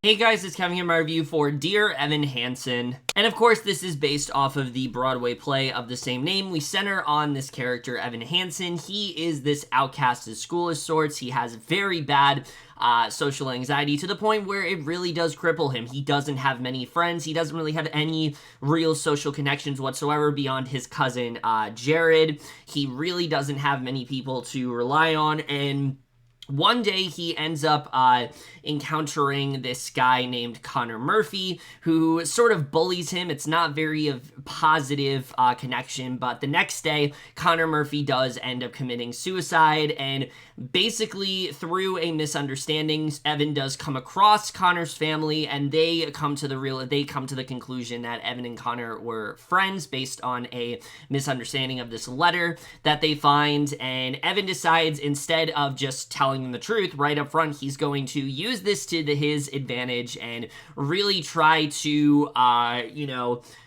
Hey guys, it's Kevin here, my review for Dear Evan Hansen. And of course, this is based off of the Broadway play of the same name. We center on this character, Evan Hansen. He is this outcast at school of sorts. He has very bad social anxiety to the point where it really does cripple him. He doesn't have many friends. He doesn't really have any real social connections whatsoever beyond his cousin, Jared. He really doesn't have many people to rely on, and one day he ends up encountering this guy named Connor Murphy, who sort of bullies him. It's not very a positive connection, but the next day Connor Murphy does end up committing suicide, and basically through a misunderstanding, Evan does come across Connor's family, and they come to the conclusion that Evan and Connor were friends based on a misunderstanding of this letter that they find. And Evan decides, instead of just telling them the truth right up front, he's going to use this to his advantage and really try to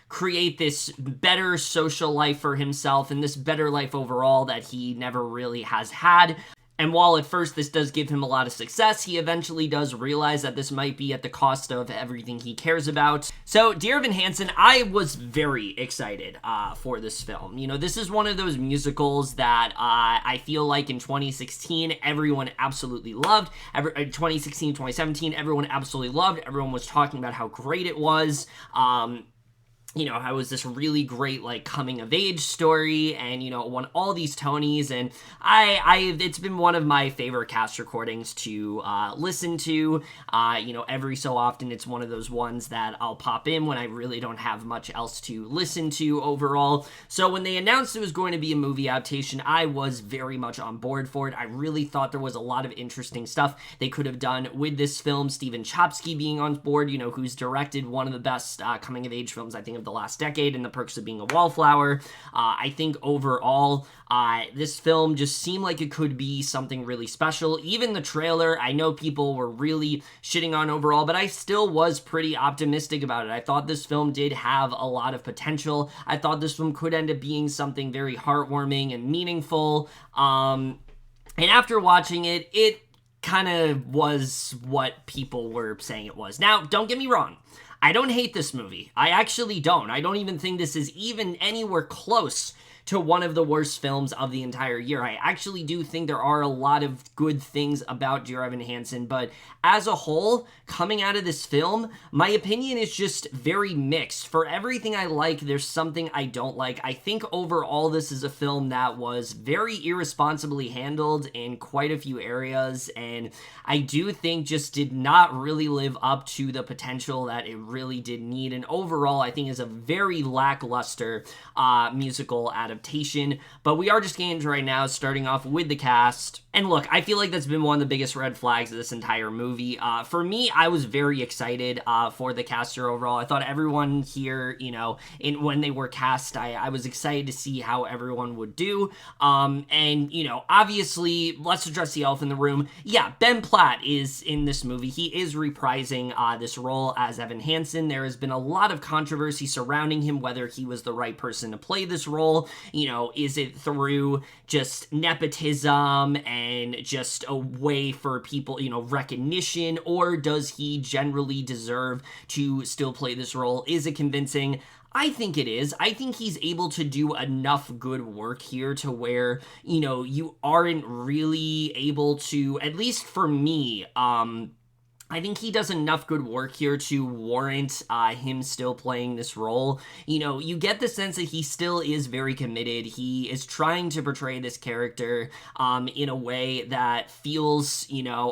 create this better social life for himself and this better life overall that he never really has had. And while at first this does give him a lot of success, he eventually does realize that this might be at the cost of everything he cares about. So, Dear Evan Hansen, I was very excited for this film. You know, this is one of those musicals that I feel like in 2016, everyone absolutely loved. 2016, 2017, everyone absolutely loved. Everyone was talking about how great it was. How was this really great, like, coming-of-age story, and, it won all these Tonys, and it's been one of my favorite cast recordings to listen to. Every so often, it's one of those ones that I'll pop in when I really don't have much else to listen to overall. So when they announced it was going to be a movie adaptation, I was very much on board for it. I really thought there was a lot of interesting stuff they could have done with this film. Steven Chbosky being on board, who's directed one of the best coming-of-age films, I think, of the last decade, in The Perks of Being a Wallflower. I think overall, this film just seemed like it could be something really special. Even the trailer, I know people were really shitting on overall, but I still was pretty optimistic about it. I thought this film did have a lot of potential. I thought this film could end up being something very heartwarming and meaningful. And after watching it, it kind of was what people were saying it was. Now, don't get me wrong. I don't hate this movie. I actually don't. I don't even think this is even anywhere close to one of the worst films of the entire year. I actually do think there are a lot of good things about Dear Evan Hansen, but as a whole, coming out of this film, my opinion is just very mixed. For everything I like, there's something I don't like. I think overall this is a film that was very irresponsibly handled in quite a few areas, and I do think just did not really live up to the potential that it really did need, and overall I think is a very lackluster musical adaptation. But we are just getting into right now, starting off with the cast. And look, I feel like that's been one of the biggest red flags of this entire movie. For me, I was very excited for the cast here overall. I thought everyone here, when they were cast, I was excited to see how everyone would do. Obviously, let's address the elephant in the room. Yeah, Ben Platt is in this movie. He is reprising this role as Evan Hansen. There has been a lot of controversy surrounding him, whether he was the right person to play this role. Is it through just nepotism and just a way for people, recognition, or does he generally deserve to still play this role? Is it convincing? I think it is. I think he's able to do enough good work here to where, you aren't really able to, at least for me, I think he does enough good work here to warrant him still playing this role. You get the sense that he still is very committed. He is trying to portray this character in a way that feels,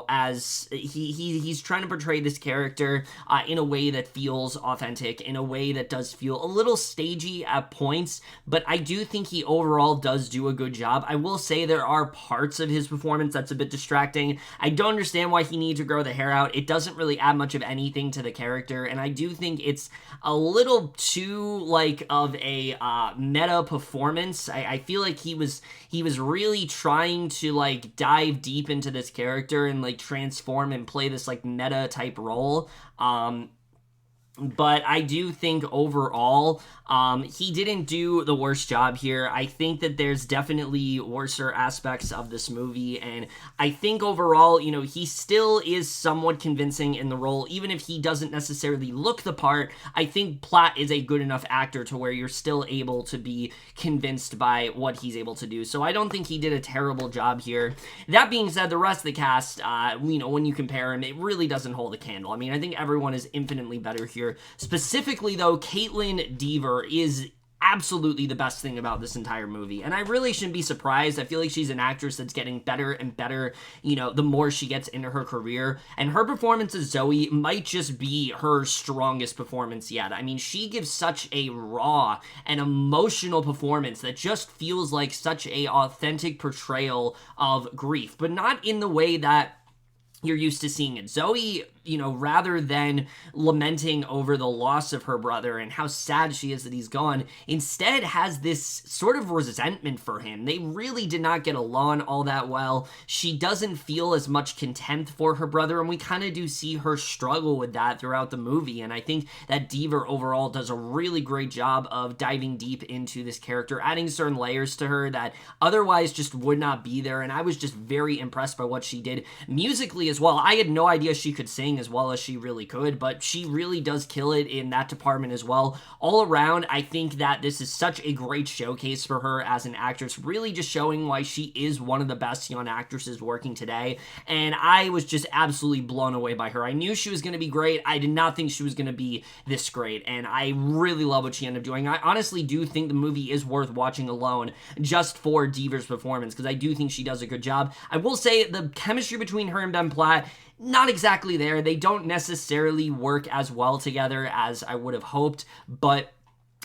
as he's trying to portray this character in a way that feels authentic, in a way that does feel a little stagey at points, but I do think he overall does do a good job. I will say there are parts of his performance that's a bit distracting. I don't understand why he needs to grow the hair out. It doesn't really add much of anything to the character, and I do think it's a little too of a meta performance. I feel like he was really trying to dive deep into this character and transform and play this meta type role. But I do think overall, he didn't do the worst job here. I think that there's definitely worser aspects of this movie, and I think overall, he still is somewhat convincing in the role, even if he doesn't necessarily look the part. I think Platt is a good enough actor to where you're still able to be convinced by what he's able to do. So I don't think he did a terrible job here. That being said, the rest of the cast, when you compare him, it really doesn't hold a candle. I mean, I think everyone is infinitely better here. Specifically, though, Kaitlyn Dever is absolutely the best thing about this entire movie, and I really shouldn't be surprised. I feel like she's an actress that's getting better and better, the more she gets into her career, and her performance as Zoe might just be her strongest performance yet. I mean, she gives such a raw and emotional performance that just feels like such a authentic portrayal of grief, but not in the way that you're used to seeing it. Zoe, rather than lamenting over the loss of her brother and how sad she is that he's gone, instead has this sort of resentment for him. They really did not get along all that well. She doesn't feel as much contempt for her brother, and we kind of do see her struggle with that throughout the movie, and I think that Dever overall does a really great job of diving deep into this character, adding certain layers to her that otherwise just would not be there, and I was just very impressed by what she did musically as well. I had no idea she could sing as well as she really could, but she really does kill it in that department as well. All around, I think that this is such a great showcase for her as an actress, really just showing why she is one of the best young actresses working today, and I was just absolutely blown away by her. I knew she was going to be great. I did not think she was going to be this great, and I really love what she ended up doing. I honestly do think the movie is worth watching alone just for Dever's performance, because I do think she does a good job. I will say the chemistry between her and Ben Platt, not exactly there. They don't necessarily work as well together as I would have hoped, but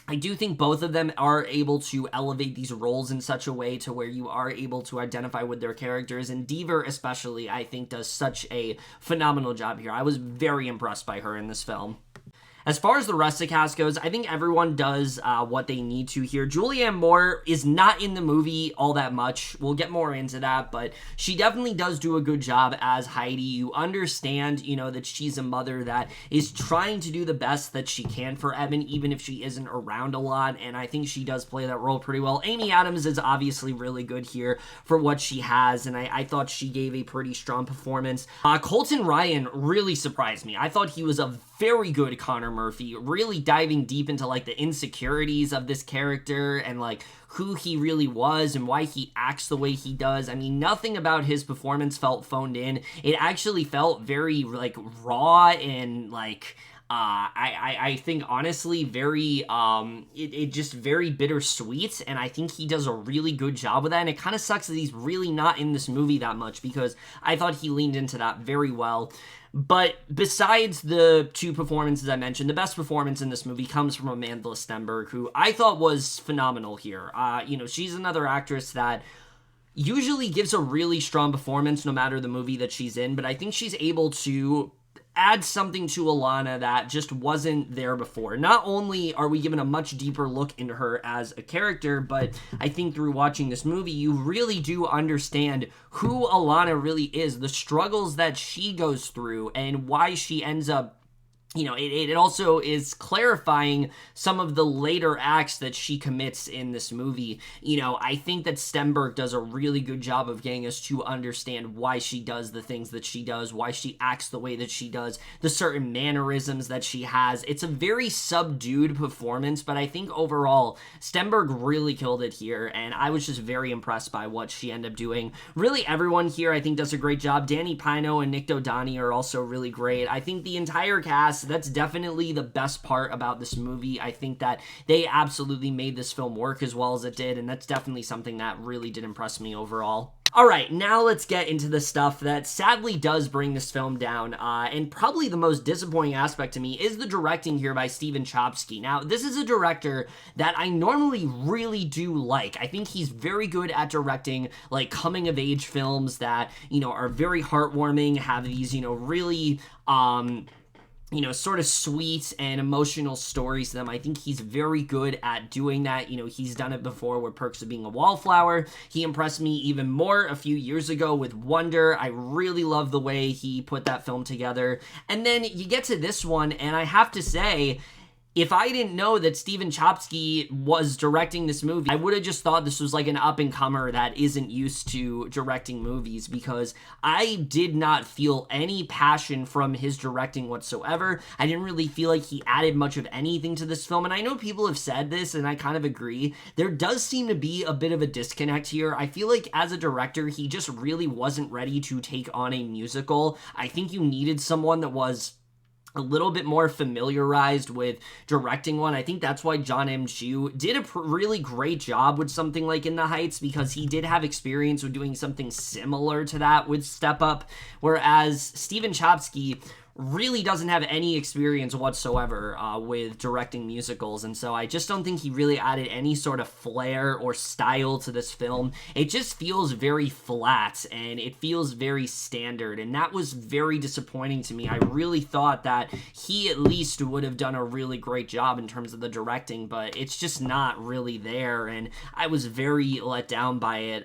I do think both of them are able to elevate these roles in such a way to where you are able to identify with their characters, and Dever especially, I think, does such a phenomenal job here. I was very impressed by her in this film. As far as the rest of the cast goes, I think everyone does what they need to here. Julianne Moore is not in the movie all that much. We'll get more into that, but she definitely does do a good job as Heidi. You understand, that she's a mother that is trying to do the best that she can for Evan, even if she isn't around a lot, and I think she does play that role pretty well. Amy Adams is obviously really good here for what she has, and I thought she gave a pretty strong performance. Colton Ryan really surprised me. I thought he was a very good Connor Murphy, really diving deep into the insecurities of this character and who he really was and why he acts the way he does. I mean, nothing about his performance felt phoned in. It actually felt very raw and I think honestly very it just very bittersweet, and I think he does a really good job with that, and it kind of sucks that he's really not in this movie that much, because I thought he leaned into that very well. But besides the two performances I mentioned, the best performance in this movie comes from Amandla Stenberg, who I thought was phenomenal here. She's another actress that usually gives a really strong performance no matter the movie that she's in, but I think she's able to add something to Alana that just wasn't there before. Not only are we given a much deeper look into her as a character, but I think through watching this movie, you really do understand who Alana really is, the struggles that she goes through, and why she ends up it also is clarifying some of the later acts that she commits in this movie. I think that Stenberg does a really good job of getting us to understand why she does the things that she does, why she acts the way that she does, the certain mannerisms that she has. It's a very subdued performance, but I think overall, Stenberg really killed it here, and I was just very impressed by what she ended up doing. Really, everyone here, I think, does a great job. Danny Pino and Nick Dodani are also really great. I think the entire cast, that's definitely the best part about this movie. I think that they absolutely made this film work as well as it did, and that's definitely something that really did impress me overall. Alright, now let's get into the stuff that sadly does bring this film down, and probably the most disappointing aspect to me is the directing here by Steven Chbosky. Now, this is a director that I normally really do like. I think he's very good at directing, coming-of-age films that, are very heartwarming, have these, really, sort of sweet and emotional stories to them. I think he's very good at doing that. He's done it before with Perks of Being a Wallflower. He impressed me even more a few years ago with Wonder. I really love the way he put that film together. And then you get to this one, and I have to say, if I didn't know that Stephen Chbosky was directing this movie, I would have just thought this was like an up-and-comer that isn't used to directing movies, because I did not feel any passion from his directing whatsoever. I didn't really feel like he added much of anything to this film, and I know people have said this, and I kind of agree. There does seem to be a bit of a disconnect here. I feel like as a director, he just really wasn't ready to take on a musical. I think you needed someone that was a little bit more familiarized with directing one. I think that's why John M. Chu did a really great job with something like In the Heights, because he did have experience with doing something similar to that with Step Up, whereas Stephen Chbosky really doesn't have any experience whatsoever with directing musicals, and so I just don't think he really added any sort of flair or style to this film. It just feels very flat, and it feels very standard, and that was very disappointing to me. I really thought that he at least would have done a really great job in terms of the directing, but it's just not really there, and I was very let down by it.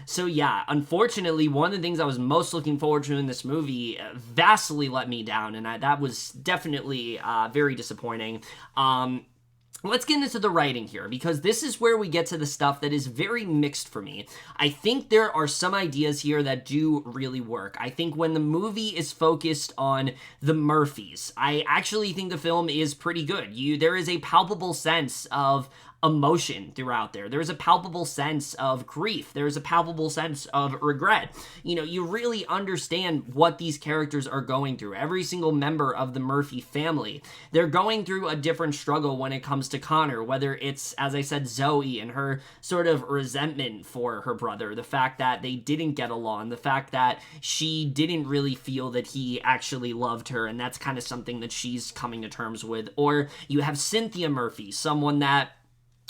So yeah, unfortunately, one of the things I was most looking forward to in this movie vastly let me down, and that was definitely very disappointing. Let's get into the writing here, because this is where we get to the stuff that is very mixed for me. I think there are some ideas here that do really work. I think when the movie is focused on the Murphys, I actually think the film is pretty good. There is a palpable sense of emotion throughout there. There's a palpable sense of grief. There's a palpable sense of regret. You really understand what these characters are going through. Every single member of the Murphy family, they're going through a different struggle when it comes to Connor, whether it's, as I said, Zoe and her sort of resentment for her brother, the fact that they didn't get along, the fact that she didn't really feel that he actually loved her, and that's kind of something that she's coming to terms with. Or you have Cynthia Murphy, someone that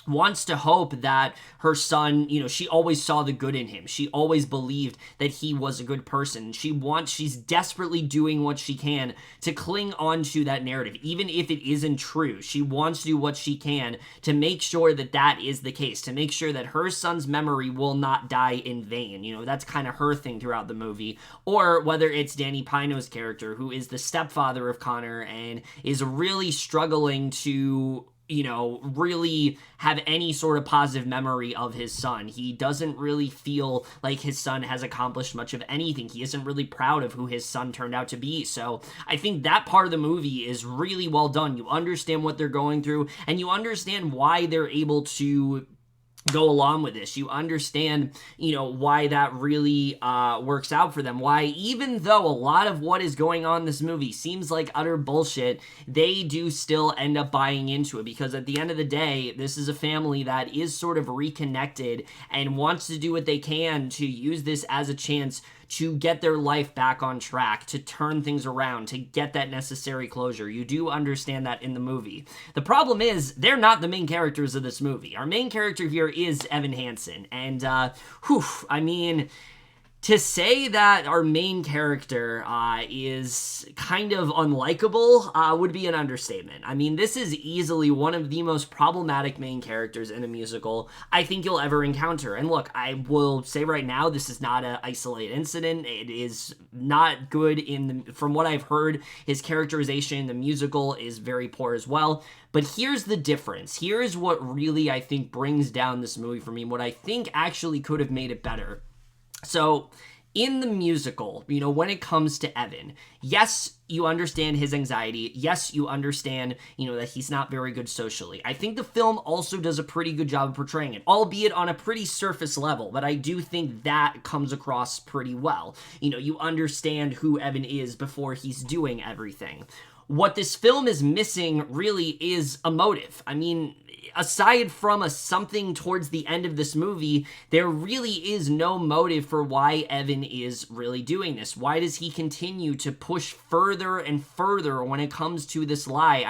wants to hope that her son, she always saw the good in him. She always believed that he was a good person. She's desperately doing what she can to cling on to that narrative, even if it isn't true. She wants to do what she can to make sure that that is the case, to make sure that her son's memory will not die in vain. That's kind of her thing throughout the movie. Or whether it's Danny Pino's character, who is the stepfather of Connor and is really struggling to really have any sort of positive memory of his son. He doesn't really feel like his son has accomplished much of anything. He isn't really proud of who his son turned out to be. So I think that part of the movie is really well done. You understand what they're going through, and you understand why they're able to go along with this. You understand, why that really works out for them. Why, even though a lot of what is going on in this movie seems like utter bullshit, they do still end up buying into it, because at the end of the day, this is a family that is sort of reconnected and wants to do what they can to use this as a chance to get their life back on track, to turn things around, to get that necessary closure. You do understand that in the movie. The problem is, they're not the main characters of this movie. Our main character here is Evan Hansen, and, to say that our main character is kind of unlikable would be an understatement. This is easily one of the most problematic main characters in a musical I think you'll ever encounter. And look, I will say right now, this is not an isolated incident. It is not good from what I've heard, his characterization in the musical is very poor as well. But here's the difference. Here's what really, I think, brings down this movie for me, what I think actually could have made it better. So, in the musical, when it comes to Evan, yes, you understand his anxiety. Yes, you understand, that he's not very good socially. I think the film also does a pretty good job of portraying it, albeit on a pretty surface level, but I do think that comes across pretty well. You understand who Evan is before he's doing everything. What this film is missing really is a motive. Aside from something towards the end of this movie, there really is no motive for why Evan is really doing this. Why does he continue to push further and further when it comes to this lie?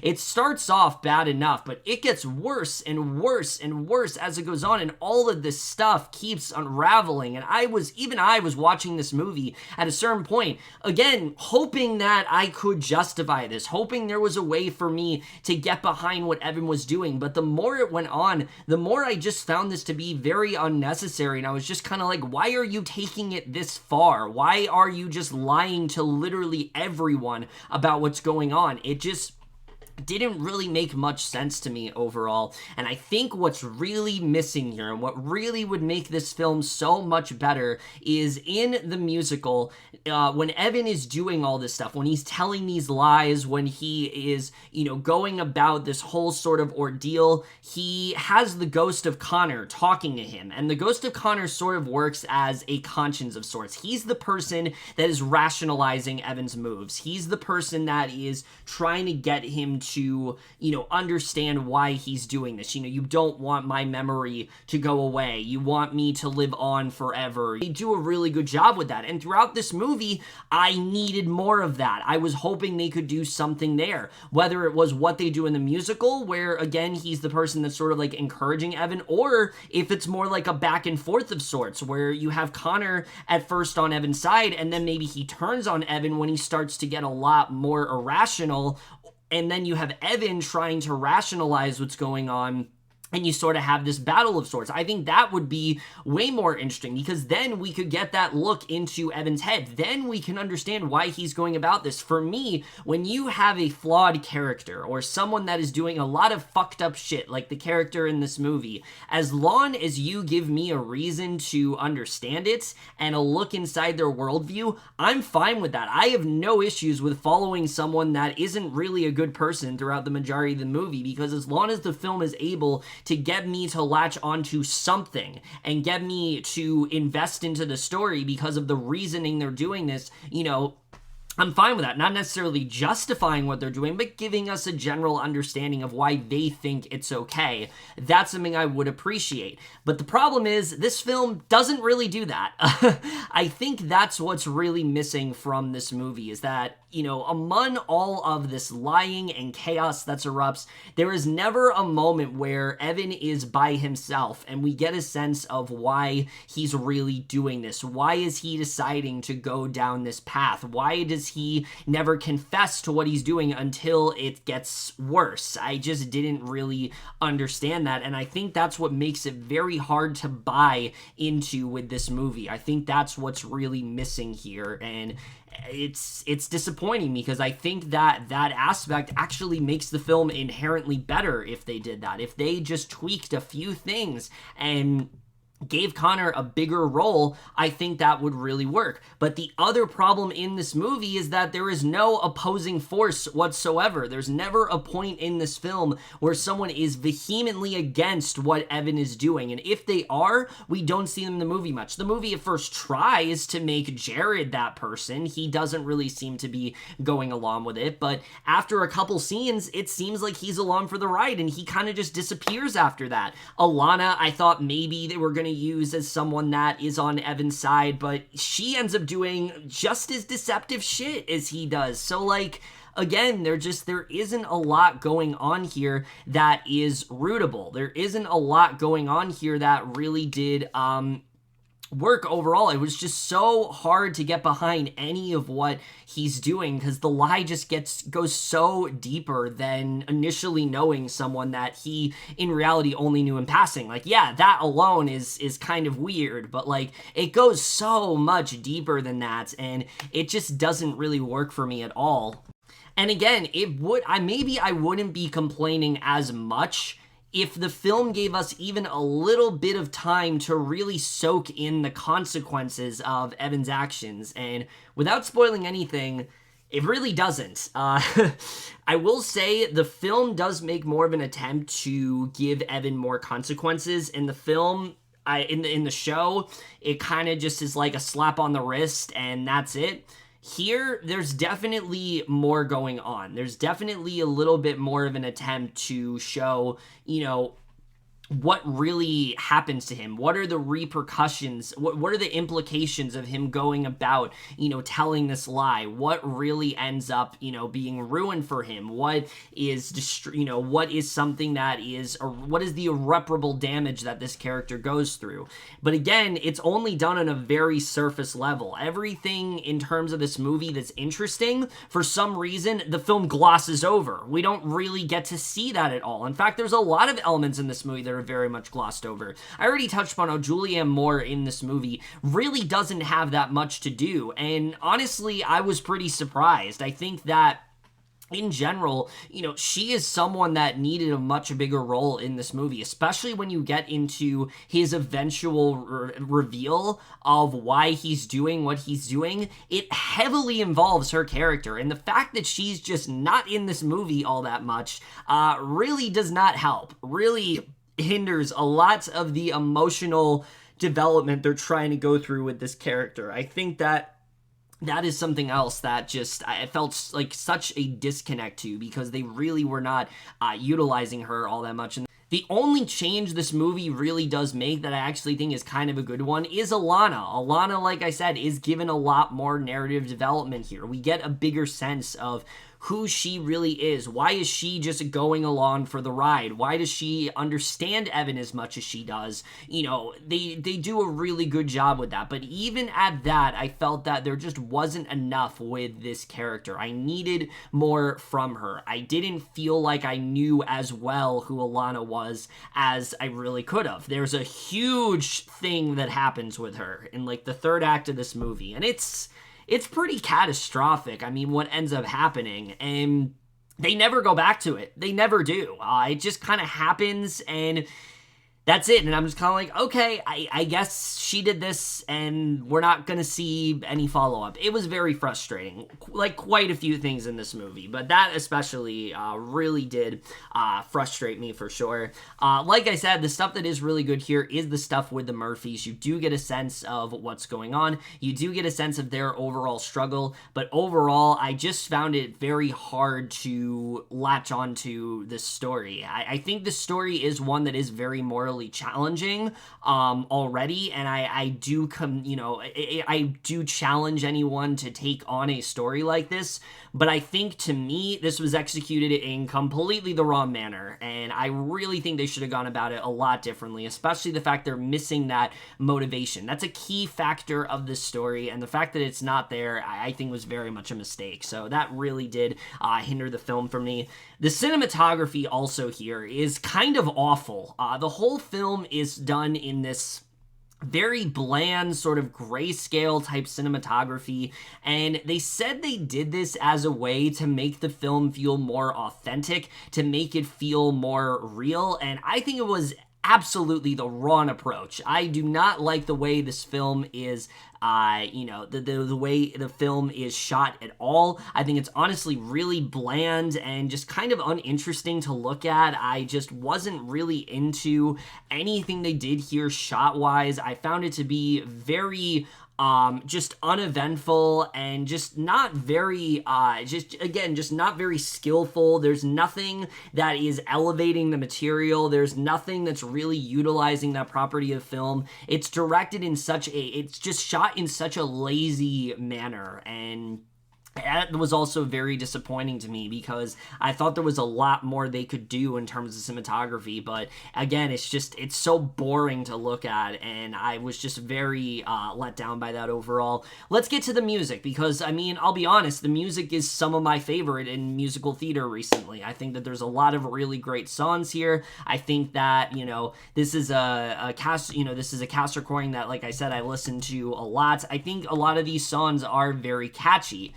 It starts off bad enough, but it gets worse and worse and worse as it goes on, and all of this stuff keeps unraveling. And I was watching this movie at a certain point, again, hoping that I could justify justify this, hoping there was a way for me to get behind what Evan was doing. But the more it went on, the more I just found this to be very unnecessary. And I was just kind of like, why are you taking it this far? Why are you just lying to literally everyone about what's going on? It just didn't really make much sense to me overall. And I think what's really missing here, and what really would make this film so much better, is in the musical, when Evan is doing all this stuff, when he's telling these lies, when he is, going about this whole sort of ordeal, he has the ghost of Connor talking to him. And the ghost of Connor sort of works as a conscience of sorts. He's the person that is rationalizing Evan's moves. He's the person that is trying to get him to, understand why he's doing this. You don't want my memory to go away. You want me to live on forever. They do a really good job with that. And throughout this movie, I needed more of that. I was hoping they could do something there. Whether it was what they do in the musical, where, again, he's the person that's sort of like encouraging Evan, or if it's more like a back and forth of sorts, where you have Connor at first on Evan's side, and then maybe he turns on Evan when he starts to get a lot more irrational. And then you have Evan trying to rationalize what's going on, and you sort of have this battle of sorts. I think that would be way more interesting, because then we could get that look into Evan's head. Then we can understand why he's going about this. For me, when you have a flawed character, or someone that is doing a lot of fucked up shit, like the character in this movie, as long as you give me a reason to understand it and a look inside their worldview, I'm fine with that. I have no issues with following someone that isn't really a good person throughout the majority of the movie, because as long as the film is able to get me to latch onto something and get me to invest into the story because of the reasoning they're doing this, I'm fine with that. Not necessarily justifying what they're doing, but giving us a general understanding of why they think it's okay. That's something I would appreciate. But the problem is, this film doesn't really do that. I think that's what's really missing from this movie, is that, among all of this lying and chaos that erupts, there is never a moment where Evan is by himself and we get a sense of why he's really doing this. Why is he deciding to go down this path? Why does he never confess to what he's doing until it gets worse? I just didn't really understand that, and I think that's what makes it very hard to buy into with this movie. I think that's what's really missing here, and it's disappointing, because I think that aspect actually makes the film inherently better if they did that. If they just tweaked a few things and gave Connor a bigger role, I think that would really work. But the other problem in this movie is that there is no opposing force whatsoever. There's never a point in this film where someone is vehemently against what Evan is doing. And if they are, we don't see them in the movie much. The movie at first tries to make Jared that person. He doesn't really seem to be going along with it. But after a couple scenes, it seems like he's along for the ride, and he kind of just disappears after that. Alana, I thought maybe they were going to use as someone that is on Evan's side, but she ends up doing just as deceptive shit as he does. So, again, there isn't a lot going on here that is rootable. There isn't a lot going on here that really did work overall. It was just so hard to get behind any of what he's doing, because the lie just goes so deeper than initially knowing someone that he in reality only knew in passing. Yeah, that alone is kind of weird, but it goes so much deeper than that, and it just doesn't really work for me at all. And again, I wouldn't be complaining as much if the film gave us even a little bit of time to really soak in the consequences of Evan's actions. And without spoiling anything, it really doesn't. I will say the film does make more of an attempt to give Evan more consequences. In the film, in the show, it kind of just is like a slap on the wrist and that's it. Here, there's definitely more going on. There's definitely a little bit more of an attempt to show, what really happens to him. What are the repercussions? What are the implications of him going about, telling this lie? What really ends up, being ruined for him? What is, what is something that is, or what is the irreparable damage that this character goes through? But again, it's only done on a very surface level. Everything in terms of this movie that's interesting, for some reason, the film glosses over. We don't really get to see that at all. In fact, there's a lot of elements in this movie that are very much glossed over. I already touched on how Julianne Moore in this movie really doesn't have that much to do, and honestly, I was pretty surprised. I think that in general, she is someone that needed a much bigger role in this movie, especially when you get into his eventual reveal of why he's doing what he's doing. It heavily involves her character, and the fact that she's just not in this movie all that much really does not help. Really hinders a lot of the emotional development they're trying to go through with this character. I think that is something else that just I felt like such a disconnect to, because they really were not utilizing her all that much. And the only change this movie really does make that I actually think is kind of a good one is Alana. Alana, like I said, is given a lot more narrative development here. We get a bigger sense of who she really is. Why is she just going along for the ride? Why does she understand Evan as much as she does? They do a really good job with that. But even at that, I felt that there just wasn't enough with this character. I needed more from her. I didn't feel like I knew as well who Alana was as I really could have. There's a huge thing that happens with her in like the third act of this movie, and it's pretty catastrophic. I mean, what ends up happening, and they never go back to it. They never do. It just kind of happens, and that's it. And I'm just kind of like, okay, I guess she did this, and we're not going to see any follow-up. It was very frustrating, like quite a few things in this movie, but that especially really did frustrate me for sure. Like I said, the stuff that is really good here is the stuff with the Murphys. You do get a sense of what's going on. You do get a sense of their overall struggle, but overall, I just found it very hard to latch onto this story. I think the story is one that is very morally challenging already, and I do challenge anyone to take on a story like this, but I think to me this was executed in completely the wrong manner, and I really think they should have gone about it a lot differently, especially the fact they're missing that motivation. That's a key factor of this story, and the fact that it's not there, I think was very much a mistake. So that really did hinder the film for me. The cinematography also here is kind of awful. The whole film is done in this very bland sort of grayscale type cinematography, and they said they did this as a way to make the film feel more authentic, to make it feel more real, and I think it was absolutely the wrong approach. I do not like the way this film is the way the film is shot at all. I think it's honestly really bland and just kind of uninteresting to look at. I just wasn't really into anything they did here shot-wise. I found it to be very just uneventful and just not very, just not very skillful. There's nothing that is elevating the material. There's nothing that's really utilizing that property of film. It's directed in it's just shot in such a lazy manner, and that was also very disappointing to me because I thought there was a lot more they could do in terms of cinematography, but again, it's so boring to look at, and I was just very let down by that overall. Let's get to the music, because, I mean, I'll be honest, the music is some of my favorite in musical theater recently. I think that there's a lot of really great songs here. I think that, this is a cast recording that, like I said, I listened to a lot. I think a lot of these songs are very catchy.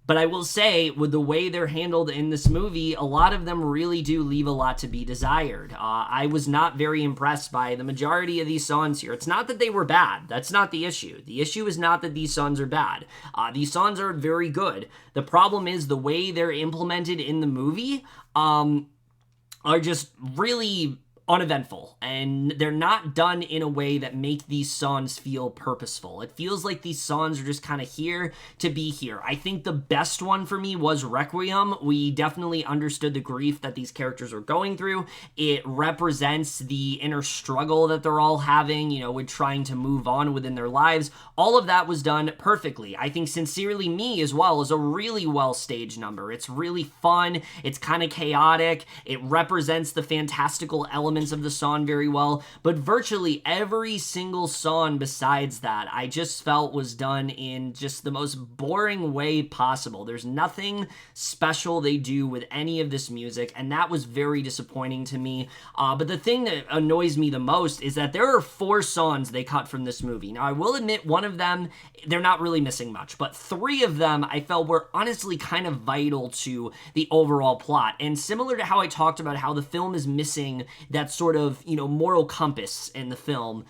But I will say, with the way they're handled in this movie, a lot of them really do leave a lot to be desired. I was not very impressed by the majority of these songs here. It's not that they were bad. That's not the issue. The issue is not that these songs are bad. These songs are very good. The problem is the way they're implemented in the movie are just really uneventful, and they're not done in a way that make these songs feel purposeful. It feels like these songs are just kind of here to be here. I think the best one for me was Requiem. We definitely understood the grief that these characters are going through. It represents the inner struggle that they're all having, with trying to move on within their lives. All of that was done perfectly. I think Sincerely Me as well is a really well staged number. It's really fun. It's kind of chaotic. It represents the fantastical elements of the song very well, but virtually every single song besides that I just felt was done in just the most boring way possible. There's nothing special they do with any of this music, and that was very disappointing to me. But the thing that annoys me the most is that there are 4 songs they cut from this movie. Now, I will admit one of them, they're not really missing much, but 3 of them I felt were honestly kind of vital to the overall plot. And similar to how I talked about how the film is missing that sort of, moral compass in the film,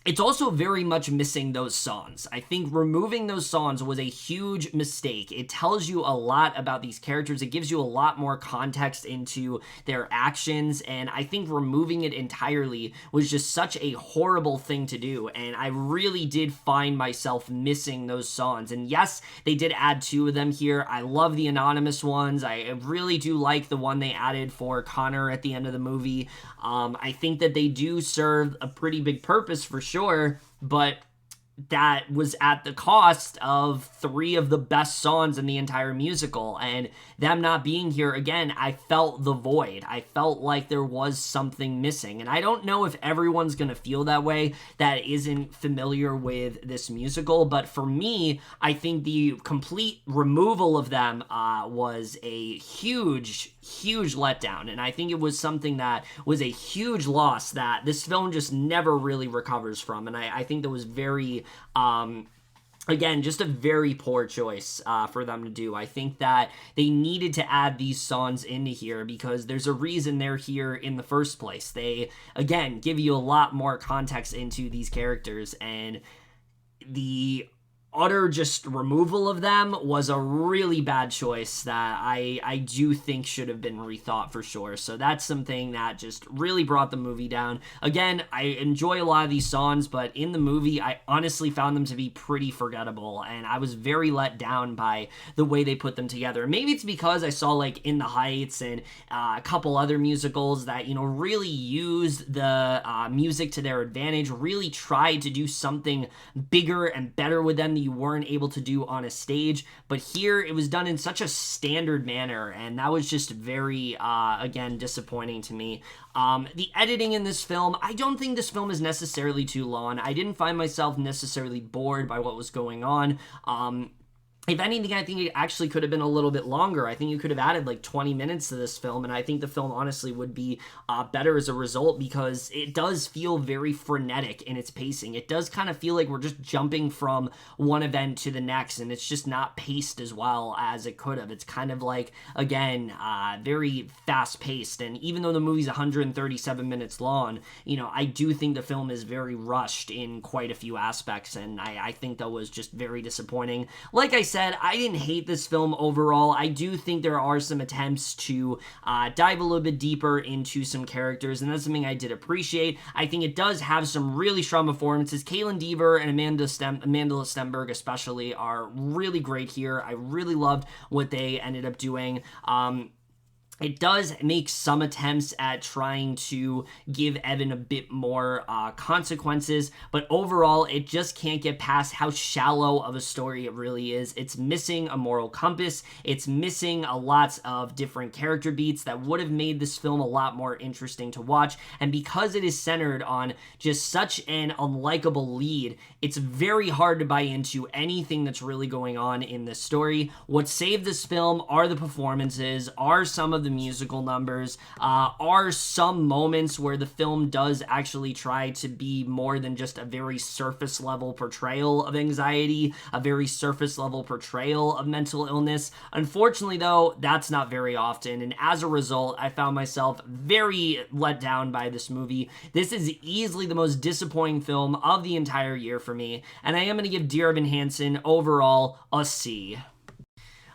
it's also very much missing those songs. I think removing those songs was a huge mistake. It tells you a lot about these characters. It gives you a lot more context into their actions, and I think removing it entirely was just such a horrible thing to do, and I really did find myself missing those songs. And yes, they did add 2 of them here. I love the anonymous ones. I really do like the one they added for Connor at the end of the movie. I think that they do serve a pretty big purpose for sure, but that was at the cost of 3 of the best songs in the entire musical, and them not being here, again, I felt the void. I felt like there was something missing, and I don't know if everyone's gonna feel that way that isn't familiar with this musical, but for me, I think the complete removal of them was a huge letdown, and I think it was something that was a huge loss that this film just never really recovers from, and I think that was very again, just a very poor choice for them to do. I think that they needed to add these songs into here because there's a reason they're here in the first place. They, again, give you a lot more context into these characters, and the utter just removal of them was a really bad choice that I do think should have been rethought for sure. So that's something that just really brought the movie down. Again, I enjoy a lot of these songs, but in the movie, I honestly found them to be pretty forgettable, and I was very let down by the way they put them together. Maybe it's because I saw like In the Heights and a couple other musicals that, really used the music to their advantage, really tried to do something bigger and better with them that you weren't able to do on a stage, but here it was done in such a standard manner, and that was just very again, disappointing to me. The editing in this film, I don't think this film is necessarily too long. I didn't find myself necessarily bored by what was going on. If anything, I think it actually could have been a little bit longer. I think you could have added like 20 minutes to this film, and I think the film honestly would be better as a result because it does feel very frenetic in its pacing. It does kind of feel like we're just jumping from one event to the next, and it's just not paced as well as it could have. It's kind of like, again, very fast-paced, and even though the movie's 137 minutes long, I do think the film is very rushed in quite a few aspects, and I think that was just very disappointing. Like I said, I didn't hate this film overall. I do think there are some attempts to dive a little bit deeper into some characters, and that's something I did appreciate. I think it does have some really strong performances. Kaitlyn Dever and Amandla Stenberg especially are really great here. I really loved what they ended up doing. It does make some attempts at trying to give Evan a bit more consequences, but overall, it just can't get past how shallow of a story it really is. It's missing a moral compass. It's missing a lot of different character beats that would have made this film a lot more interesting to watch, and because it is centered on just such an unlikable lead, it's very hard to buy into anything that's really going on in this story. What saved this film are the performances, are some of the musical numbers, are some moments where the film does actually try to be more than just a very surface level portrayal of anxiety, a very surface level portrayal of mental illness. Unfortunately though, that's not very often, and as a result, I found myself very let down by this movie. This is easily the most disappointing film of the entire year for me, and I am going to give Dear Evan Hansen overall a C.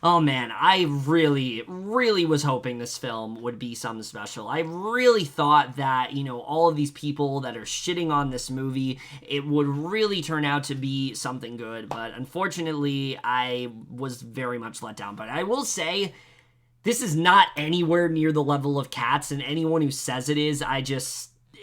Oh man, I really, really was hoping this film would be something special. I really thought that, you know, all of these people that are shitting on this movie, it would really turn out to be something good, but unfortunately, I was very much let down. But I will say, this is not anywhere near the level of Cats, and anyone who says it is,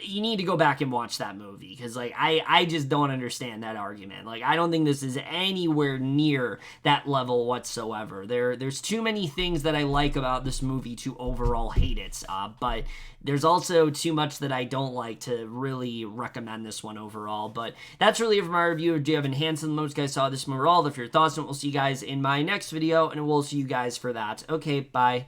you need to go back and watch that movie, because like I just don't understand that argument. Like, I don't think this is anywhere near that level whatsoever. There's too many things that I like about this movie to overall hate it, but there's also too much that I don't like to really recommend this one overall. But that's really it for my review of Evan Hansen. Most guys saw this movie. All of your thoughts, and we'll see you guys in my next video, and we'll see you guys for that. Okay, bye.